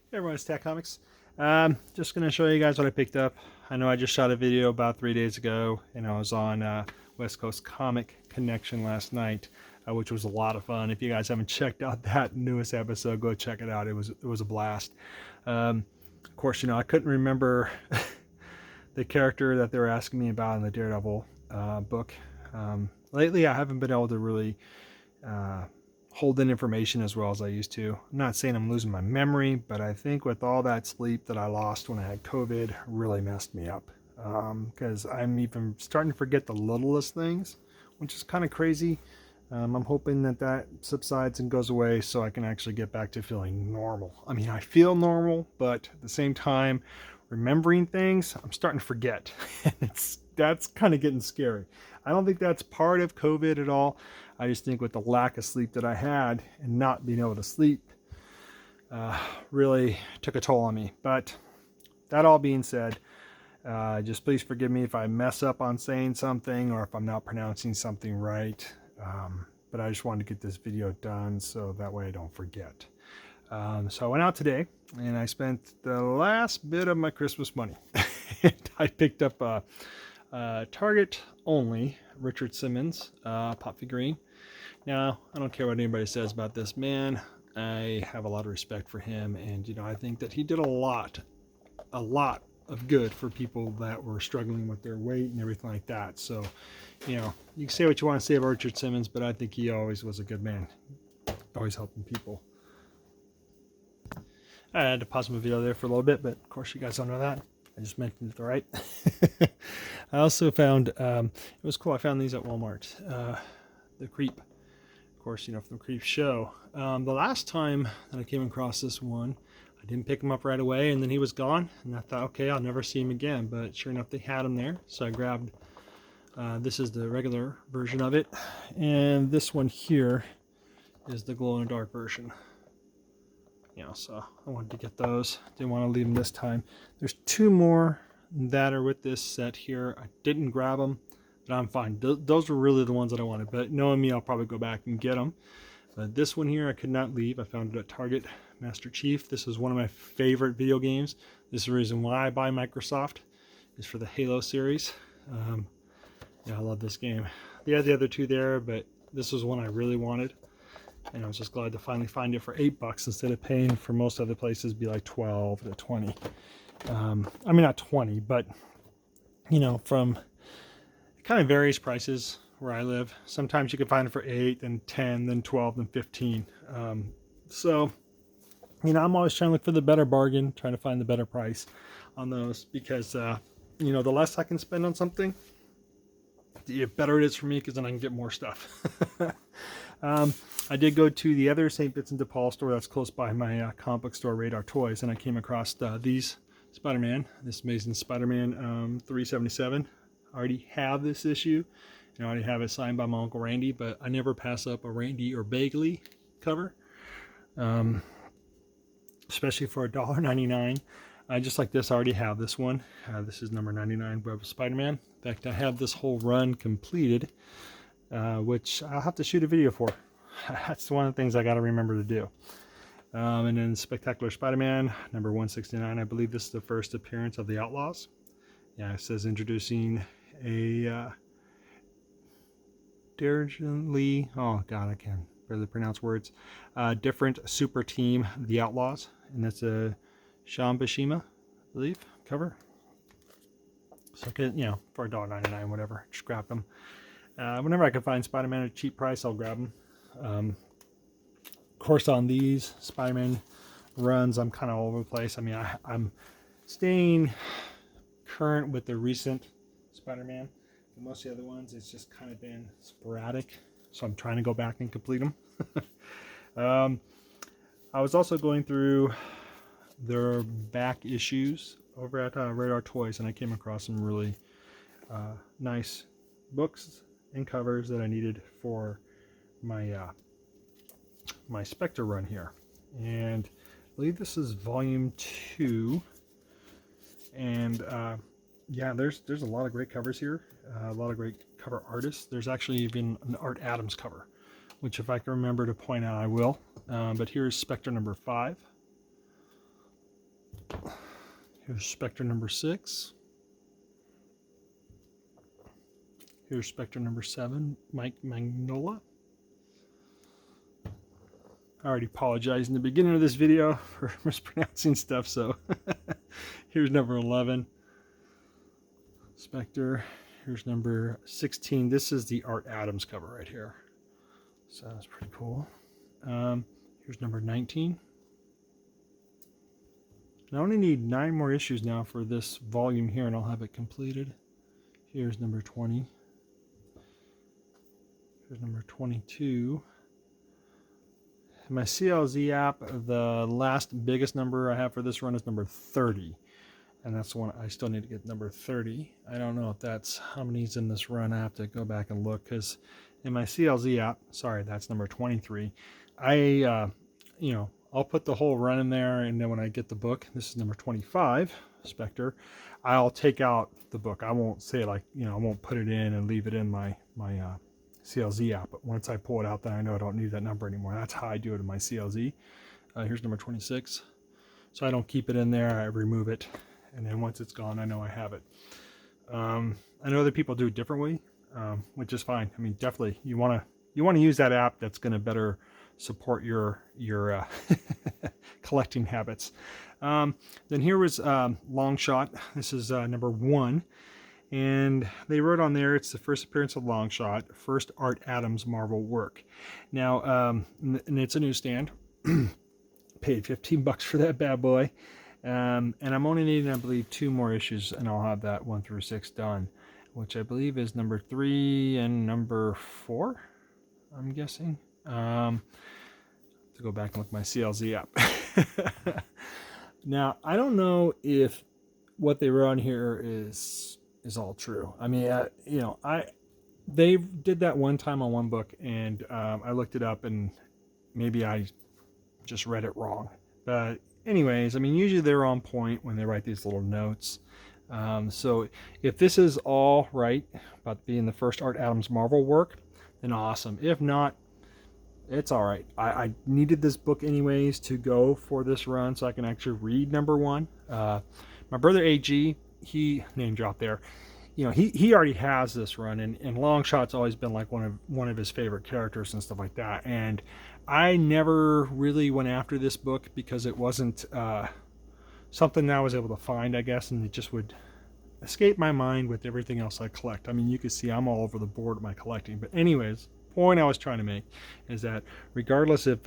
Hey everyone, it's Tech Comics. Just going to show you guys what I picked up. I know I just shot a video about 3 days ago, and I was on West Coast Comic Connection last night, which was a lot of fun. If you guys haven't checked out that newest episode, go check it out. It was a blast. Of course, I couldn't remember the character that they were asking me about in the Daredevil book. Lately, I haven't been able to really uh, hold in information as well as I used to. I'm not saying I'm losing my memory, but I think with all that sleep that I lost when I had COVID really messed me up. Because I'm even starting to forget the littlest things, which is kind of crazy. I'm hoping that that subsides and goes away so I can actually get back to feeling normal. I mean, I feel normal, but at the same time, remembering things, I'm starting to forget. And that's kind of getting scary. I don't think that's part of COVID at all. I just think with the lack of sleep that I had and not being able to sleep really took a toll on me. But that all being said, just please forgive me if I mess up on saying something or if I'm not pronouncing something right. But I just wanted to get this video done so that way I don't forget. So I went out today and I spent the last bit of my Christmas money. I picked up a Target only Richard Simmons pop figurine. Now, I don't care what anybody says about this man. I have a lot of respect for him, and I think that he did a lot of good for people that were struggling with their weight and everything like that. So, you can say what you want to say about Richard Simmons, but I think he always was a good man, always helping people. I had to pause my video there for a little bit, but of course you guys don't know that. I just mentioned it, all right? I also found, it was cool, I found these at Walmart. The Creep, of course, from the Creep show. The last time that I came across this one, I didn't pick him up right away, and then he was gone, and I thought, okay, I'll never see him again, but sure enough, they had him there, so I grabbed, this is the regular version of it, and this one here is the glow-in-the-dark version. So I wanted to get those. Didn't want to leave them this time. There's two more that are with this set here. I didn't grab them, but I'm fine. Those were really the ones that I wanted, but knowing me, I'll probably go back and get them. But this one here, I could not leave. I found it at Target. Master Chief. This is one of my favorite video games. This is the reason why I buy Microsoft, is for the Halo series. I love this game. They had the other two there, but this was one I really wanted. And I was just glad to finally find it for $8 instead of paying for most other places be like 12 to 20. I mean, not 20, but from it kind of varies prices where I live. Sometimes you can find it for 8, then 10, then 12, then 15. So I'm always trying to look for the better bargain, trying to find the better price on those because the less I can spend on something, the better it is for me because then I can get more stuff. I did go to the other St. Vincent de Paul store that's close by my comic book store, Radar Toys, and I came across these Spider-Man, this Amazing Spider-Man 377. I already have this issue, and I already have it signed by my Uncle Randy, but I never pass up a Randy or Bagley cover, especially for $1.99. Just like this, I already have this one. This is number 99, Web of Spider-Man. In fact, I have this whole run completed, which I'll have to shoot a video for. That's one of the things I got to remember to do. And then Spectacular Spider-Man, number 169. I believe this is the first appearance of the Outlaws. Yeah, it says introducing a Daredevil. Oh, God, I can barely pronounce words. Different super team, the Outlaws. And that's a Sean Bashima, I believe, cover. So, for $1.99, whatever, just grab them. Whenever I can find Spider-Man at a cheap price, I'll grab them. Of course, on these Spider-Man runs, I'm kind of all over the place. I mean, I'm staying current with the recent Spider-Man. But most of the other ones, it's just kind of been sporadic. So I'm trying to go back and complete them. I was also going through their back issues over at Radar Toys, and I came across some really nice books and covers that I needed for my my Spectre run here. And I believe this is volume 2. And yeah, there's a lot of great covers here, a lot of great cover artists. There's actually even an Art Adams cover, which if I can remember to point out, I will. But here's Spectre number 5. Here's Spectre number 6. Here's Spectre number 7, Mike Magnola. I already apologized in the beginning of this video for mispronouncing stuff, so here's number 11, Spectre. Here's number 16. This is the Art Adams cover right here, so that's pretty cool. Here's number 19. I only need 9 more issues now for this volume here, and I'll have it completed. Here's number 20. Here's number 22. In my CLZ app, the last biggest number I have for this run is number 30. And that's the one I still need to get, number 30. I don't know if that's how many's in this run. I have to go back and look, because in my CLZ app, sorry, that's number 23. I'll put the whole run in there, and then when I get the book, this is number 25, Spectre, I'll take out the book. I won't say, like, I won't put it in and leave it in my CLZ app, but once I pull it out, then I know I don't need that number anymore. That's how I do it in my CLZ. Here's number 26. So I don't keep it in there, I remove it, and then once it's gone, I know I have it. I know other people do it differently, which is fine. I mean, definitely you want to use that app that's going to better support your collecting habits. Then here was Long Shot. This is number 1. And they wrote on there, it's the first appearance of Longshot, first Art Adams Marvel work. Now, and it's a newsstand. Paid $15 for that bad boy. And I'm only needing, I believe, 2 more issues, and I'll have that 1 through 6 done, which I believe is number 3 and number 4, I'm guessing. To go back and look at my CLZ app. Now, I don't know if what they wrote on here is all true. I mean, they did that one time on one book, and I looked it up, and maybe I just read it wrong. But anyways, I mean, usually they're on point when they write these little notes. So if this is all right about being the first Art Adams Marvel work, then awesome. If not, it's all right. I needed this book anyways to go for this run, so I can actually read number 1. My brother AG, he name dropped there. He already has this run, and Longshot's always been like one of his favorite characters and stuff like that. And I never really went after this book because it wasn't something that I was able to find, I guess, and it just would escape my mind with everything else I collect. I mean, you can see I'm all over the board with my collecting. But anyways, point I was trying to make is that regardless if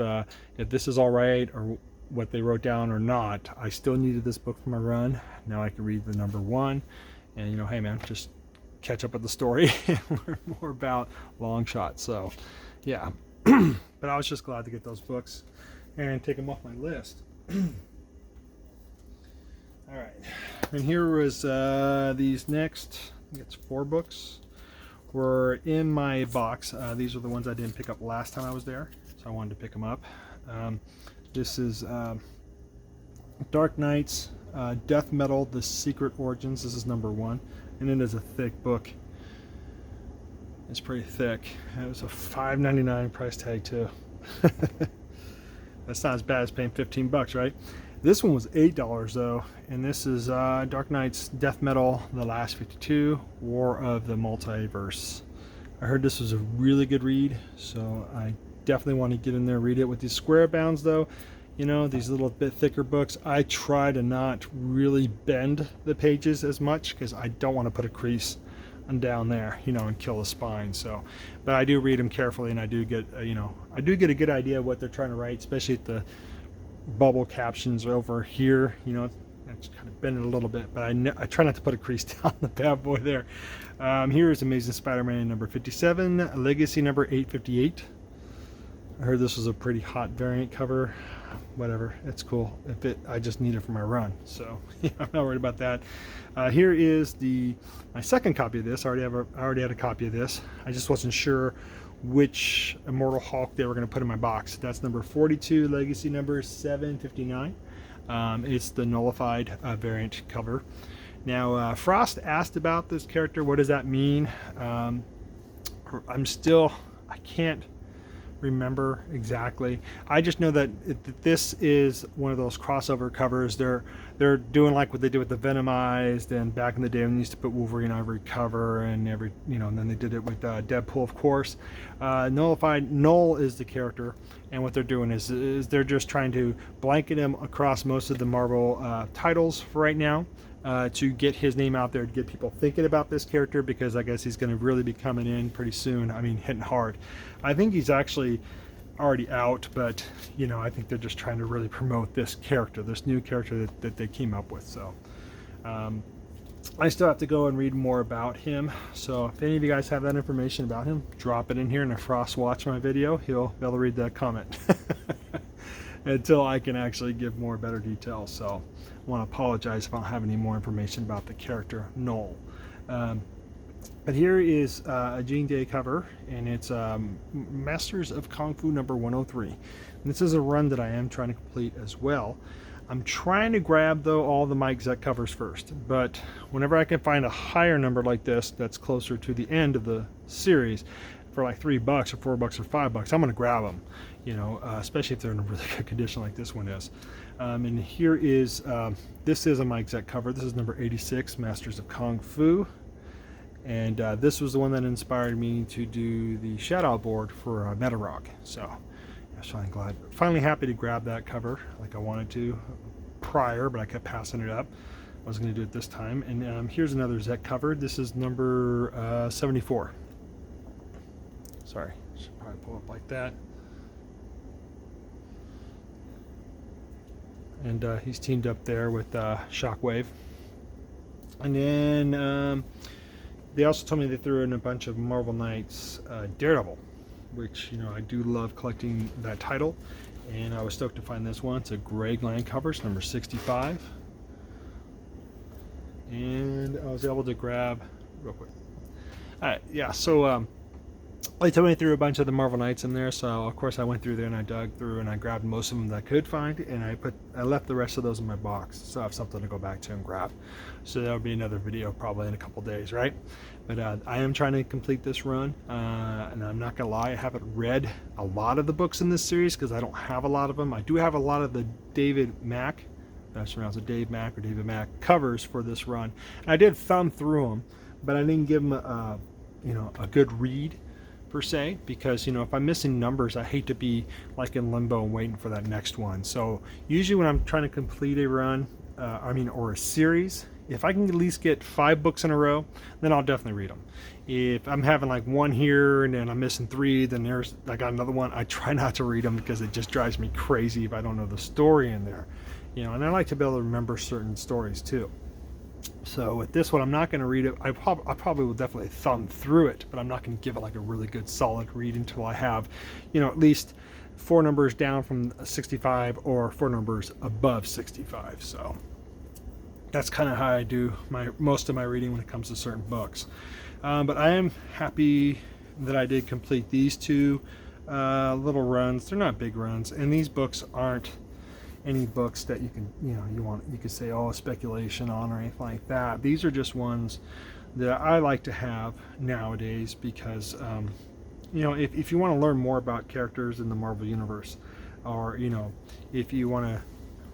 this is all right or what they wrote down or not, I still needed this book for my run. Now I can read the number 1, and hey man, just catch up with the story and learn more about Longshot. So yeah, but I was just glad to get those books and take them off my list. All right, and here was these next, I think it's 4 books, were in my box. These are the ones I didn't pick up last time I was there, so I wanted to pick them up. This is Dark Knight's Death Metal, The Secret Origins. This is number 1, and it is a thick book. It's pretty thick. It was a $5.99 price tag too. That's not as bad as paying $15, right? This one was $8 though, and this is Dark Knight's Death Metal, The Last 52, War of the Multiverse. I heard this was a really good read, so I definitely want to get in there and read it. With these square bounds though, these little bit thicker books, I try to not really bend the pages as much because I don't want to put a crease down there, and kill the spine. So, but I do read them carefully, and I do get, I do get a good idea of what they're trying to write, especially at the bubble captions over here. It's kind of bending a little bit, but I try not to put a crease down the bad boy there. Here is Amazing Spider-Man number 57, Legacy number 858. I heard this was a pretty hot variant cover. Whatever, it's cool. I just need it for my run, so I'm not worried about that. Here is my second copy of this. I already had a copy of this. I just wasn't sure which Immortal Hulk they were going to put in my box. That's number 42, Legacy number 759. It's the nullified variant cover. Now, Frost asked about this character. What does that mean? I can't remember exactly. I just know that this is one of those crossover covers. They're doing like what they did with the Venomized, and back in the day when they used to put Wolverine on every cover, and every, you know, and then they did it with Deadpool, of course. Null is the character, and what they're doing is they're just trying to blanket him across most of the Marvel titles for right now. To get his name out there, to get people thinking about this character, because I guess he's going to really be coming in pretty soon. I mean, hitting hard. I think he's actually already out, but you know, I think they're just trying to really promote this character, this new character that they came up with. So I still have to go and read more about him. So if any of you guys have that information about him, drop it in here, and if Frost watch my video, he'll be able to read that comment. Until I can actually give more better details. So I want to apologize if I don't have any more information about the character Null. But here is a Jean Day cover, and it's Masters of Kung Fu number 103. And this is a run that I am trying to complete as well. I'm trying to grab, though, all the Mike Zeck covers first, but whenever I can find a higher number like this that's closer to the end of the series for like $3 or $4 or $5, I'm going to grab them, you know, especially if they're in a really good condition like this one is. And here is, this is a Mike Zeck cover. This is number 86, Masters of Kung Fu. And this was the one that inspired me to do the shadow board for Metarock. So I was finally happy to grab that cover like I wanted to prior, but I kept passing it up. I was going to do it this time. And here's another Zeck cover. This is number 74. Sorry, should probably pull up like that. And he's teamed up there with Shockwave. And then they also told me they threw in a bunch of Marvel Knights Daredevil, which, you know, I do love collecting that title. And I was stoked to find this one. It's a Greg Land cover, it's number 65. And I was able to grab, real quick. Alright, yeah, so they told me they threw a bunch of the Marvel Knights in there, so of course I went through there and I dug through and I grabbed most of them that I could find, and I left the rest of those in my box, so I have something to go back to and grab. So that'll be another video probably in a couple days, right? But I am trying to complete this run, and I'm not gonna lie, I haven't read a lot of the books in this series because I don't have a lot of them. I do have a lot of the David Mack, that's pronounced it Dave Mack or David Mack covers for this run, and I did thumb through them, but I didn't give them a good read per se, because, you know, if I'm missing numbers, I hate to be like in limbo and waiting for that next one. So usually when I'm trying to complete a run, or a series, if I can at least get 5 books in a row, then I'll definitely read them. If I'm having like one here and then I'm missing 3, then I got another one, I try not to read them because it just drives me crazy if I don't know the story in there, you know. And I like to be able to remember certain stories too. So with this one, I'm not going to read it. I probably will definitely thumb through it, but I'm not going to give it like a really good solid read until I have, you know, at least 4 numbers down from 65 or 4 numbers above 65. So that's kind of how I do most of my reading when it comes to certain books. But I am happy that I did complete these 2 little runs. They're not big runs, and these books aren't any books that you can, you could say, oh, speculation on or anything like that. These are just ones that I like to have nowadays because, you know, if you want to learn more about characters in the Marvel Universe, or, you know, if you want to,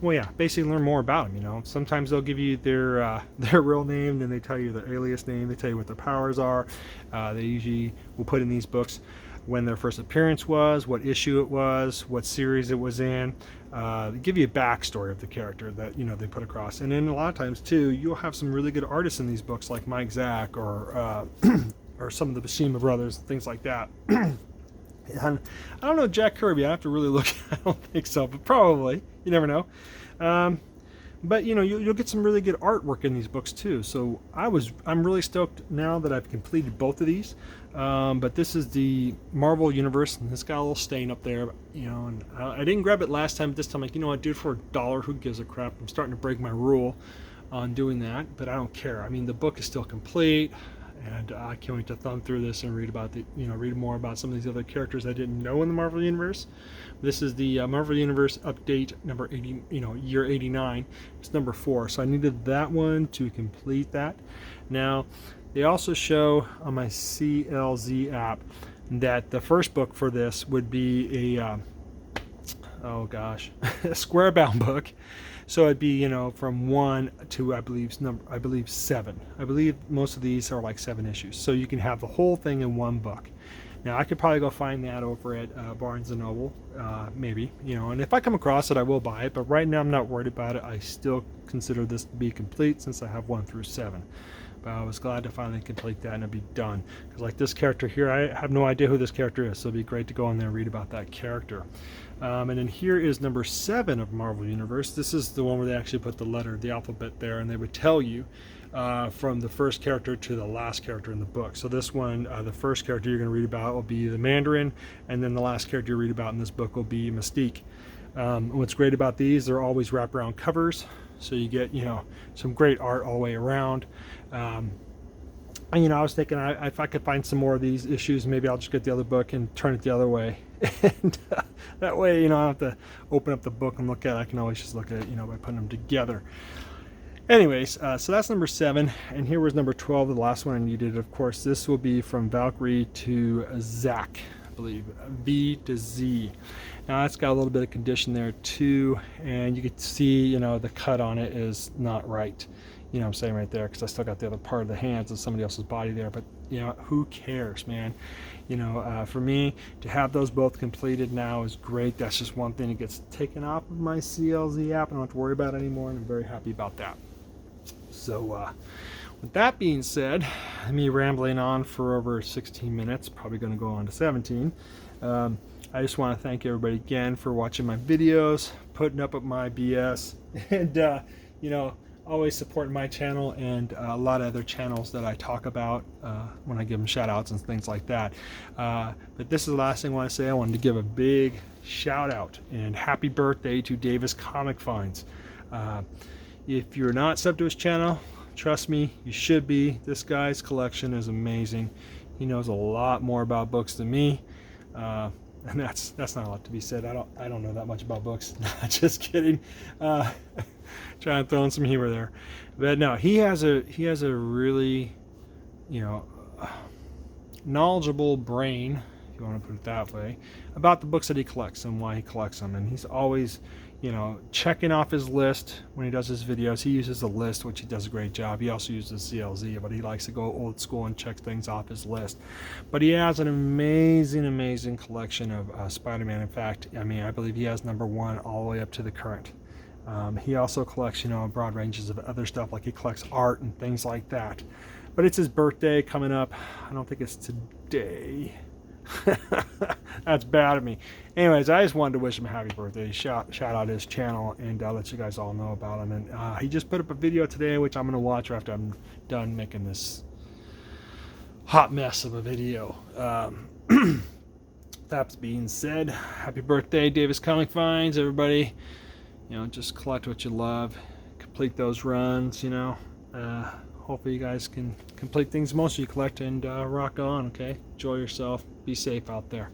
well, yeah, basically learn more about them, you know. Sometimes they'll give you their real name, then they tell you their alias name, they tell you what their powers are. They usually will put in these books when their first appearance was, what issue it was, what series it was in. They give you a backstory of the character that, you know, they put across. And then a lot of times too, you'll have some really good artists in these books, like Mike Zeck or or some of the Bashima brothers, things like that. And I don't know Jack Kirby. I have to really look. I don't think so, but probably. You never know. But you know, you'll get some really good artwork in these books too. So I'm really stoked now that I've completed both of these. But this is the Marvel Universe, and it's got a little stain up there, you know. And I didn't grab it last time. But this time, like, you know what, dude, for $1, who gives a crap? I'm starting to break my rule on doing that, but I don't care. I mean, the book is still complete, and I can't wait to thumb through this and read more about some of these other characters I didn't know in the Marvel Universe. This is the Marvel Universe update number 80, year 89. It's number 4, so I needed that one to complete that. Now, they also show on my CLZ app that the first book for this would be a oh gosh, a square bound book. So it'd be, you know, from 1 to I believe 7. I believe most of these are like 7 issues. So you can have the whole thing in one book. Now I could probably go find that over at Barnes and Noble, maybe, you know, and if I come across it, I will buy it. But right now I'm not worried about it. I still consider this to be complete since I have 1 through 7. But I was glad to finally complete that and it'd be done. Because like this character here, I have no idea who this character is, so it'd be great to go in there and read about that character. And then here is number 7 of Marvel Universe. This is the one where they actually put the letter, the alphabet there, and they would tell you from the first character to the last character in the book. So this one, the first character you're going to read about will be the Mandarin, and then the last character you read about in this book will be Mystique. What's great about these, they're always wraparound covers, so you get, you know, some great art all the way around. And, you know, I was thinking if I could find some more of these issues, maybe I'll just get the other book and turn it the other way. And that way, you know, I don't have to open up the book and look at it. I can always just look at it, you know, by putting them together. Anyways, so that's number 7. And here was number 12, the last one I needed. Of course, this will be from Valkyrie to Zack, I believe. V to Z. Now, that's got a little bit of condition there, too. And you can see, you know, the cut on it is not right. You know what I'm saying right there, because I still got the other part of the hands of somebody else's body there. But, you know, who cares, man? You know, for me, to have those both completed now is great. That's just one thing that gets taken off of my CLZ app. I don't have to worry about it anymore, and I'm very happy about that. So, with that being said, me rambling on for over 16 minutes, probably going to go on to 17. I just want to thank everybody again for watching my videos, putting up with my BS, and, you know, always supporting my channel and a lot of other channels that I talk about when I give them shout outs and things like that. But this is the last thing I want to say. I wanted to give a big shout out and happy birthday to Davis Comic Finds. If you're not subbed to his channel, trust me, you should be. This guy's collection is amazing. He knows a lot more about books than me. And that's not a lot to be said. I don't know that much about books. Just kidding. Trying to throw in some humor there, but no, he has a really, you know, knowledgeable brain, if you want to put it that way, about the books that he collects and why he collects them. And he's always, you know, checking off his list when he does his videos. He uses a list, which he does a great job. He also uses CLZ, but he likes to go old school and check things off his list. But he has an amazing collection of Spider-Man. In fact, I mean, I believe he has number 1 all the way up to the current. He also collects, you know, broad ranges of other stuff, like he collects art and things like that. But it's his birthday coming up. I don't think it's today. That's bad of me. Anyways, I just wanted to wish him a happy birthday. Shout out his channel and let you guys all know about him. And he just put up a video today, which I'm going to watch after I'm done making this hot mess of a video. That being said, happy birthday, Davis Comic Finds, everybody. You know, just collect what you love, complete those runs, you know. Hopefully you guys can complete things most of you collect and rock on, okay? Enjoy yourself. Be safe out there.